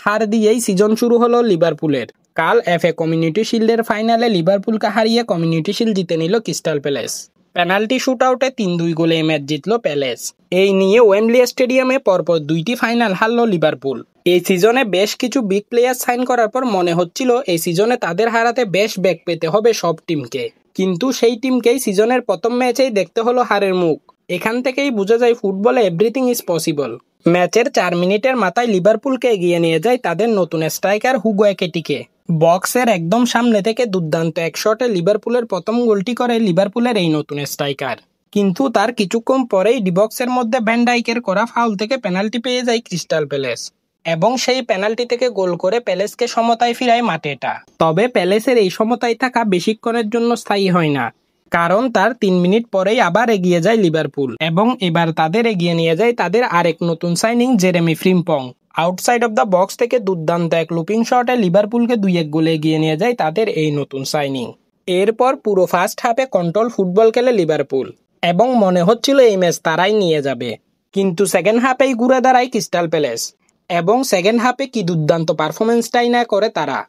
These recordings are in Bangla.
হার দিয়েই সিজন শুরু হলো লিভারপুলের। কাল এফএ কমিউনিটি শিল্ডের ফাইনালে লিভারপুলকে হারিয়ে কমিউনিটি শিল্ড জিতে নিল ক্রিস্টাল প্যালেস। পেনাল্টি শুটআউটে ৩-২ গোলে ম্যাচ জিতল প্যালেস। এই নিয়ে ওয়েম্বলি স্টেডিয়ামে পরপর ২টি ফাইনাল হারল লিভারপুল। এই সিজনে বেশ কিছু বিগ প্লেয়ার সাইন করার পর মনে হচ্ছিল এই সিজনে তাদের হারাতে বেশ বেগ পেতে হবে সব টিমকে, কিন্তু সেই টিমকেই সিজনের প্রথম ম্যাচেই দেখতে হলো হারের মুখ। এখান থেকেই বোঝা যায় ফুটবলে এভরিথিং ইজ পসিবল। ম্যাচের ৪ মিনিটের মাথায় লিভারপুলকে এগিয়ে নিয়ে যায় তাদের নতুন স্ট্রাইকার হুগো একিটিকে। বক্সের একদম সামনে থেকে দুর্দান্ত এক শটে লিভারপুলের প্রথম গোলটি করে লিভারপুলের এই নতুন স্ট্রাইকার। কিন্তু তার কিছুক্ষণ পরেই ডিবক্সের মধ্যে ভ্যান ডাইকের করা ফাউল থেকে পেনাল্টি পেয়ে যায় ক্রিস্টাল প্যালেস এবং সেই পেনাল্টি থেকে গোল করে প্যালেসকে সমতায় ফিরায় মাটেটা। তবে প্যালেসের এই সমতায় থাকা বেশিক্ষণের জন্য স্থায়ী হয় না, কারণ তার ৩ মিনিট পরেই আবার এগিয়ে যায় লিভারপুল এবং এবার তাদের এগিয়ে নিয়ে যায় তাদের আরেক নতুন signing Jeremy Frimpong. Outside of the box থেকে দুর্দান্ত এক লুপিং শটে লিভারপুলকে ২-১ গোলে এগিয়ে নিয়ে যায় তাদের এই নতুন সাইনিং। এরপর পুরো ফার্স্ট হাফে কন্ট্রোল ফুটবল খেলে লিভারপুল এবং মনে হচ্ছিল এই ম্যাচ তারাই নিয়ে যাবে, কিন্তু সেকেন্ড হাফেই ঘুরে দাঁড়ায় ক্রিস্টাল প্যালেস এবং সেকেন্ড হাফে কি দুর্দান্ত পারফরমেন্সটাই না করে তারা।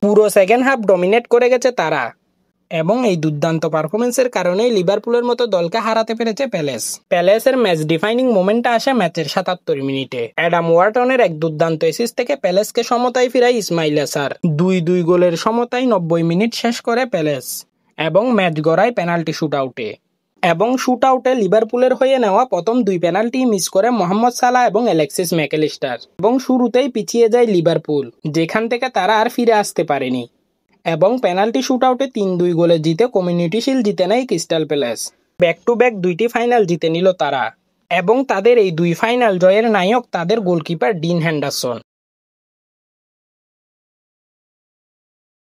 পুরো সেকেন্ড হাফ ডমিনেট করে গেছে তারা এবং এই দুর্দান্ত পারফরমেন্সের কারণেই লিভারপুলের মতো দলকে হারাতে পেরেছে প্যালেস। প্যালেসের ম্যাচ ডিফাইনিং মোমেন্টটা আসে ম্যাচের ৭৭ মিনিটে। অ্যাডাম ওয়াটনের এক দুর্দান্ত অ্যাসিস্ট থেকে প্যালেসকে সমতায় ফিরায় ইসমাইল সার। ২-২ গোলের সমতায় ৯০ মিনিট শেষ করে প্যালেস এবং ম্যাচ গড়ায় পেনাল্টি শুটআউটে। এবং শুটআউটে লিভারপুলের হয়ে নেওয়া প্রথম ২ পেনাল্টি মিস করে মোহাম্মদ সালাহ এবং অ্যালেক্সিস ম্যাকঅ্যালিস্টার এবং শুরুতেই পিছিয়ে যায় লিভারপুল, যেখান থেকে তারা আর ফিরে আসতে পারেনি এবং পেনাল্টি শুটআউটে ৩-২ গোলে জিতে কমিউনিটি শিল্ড জিতে নেয় crystal palace. Back to back ২টি ফাইনাল জিতে নিল তারা এবং তাদের এই ২ ফাইনাল জয়ের নায়ক তাদের গোলকিপার ডিন হেন্ডারসন।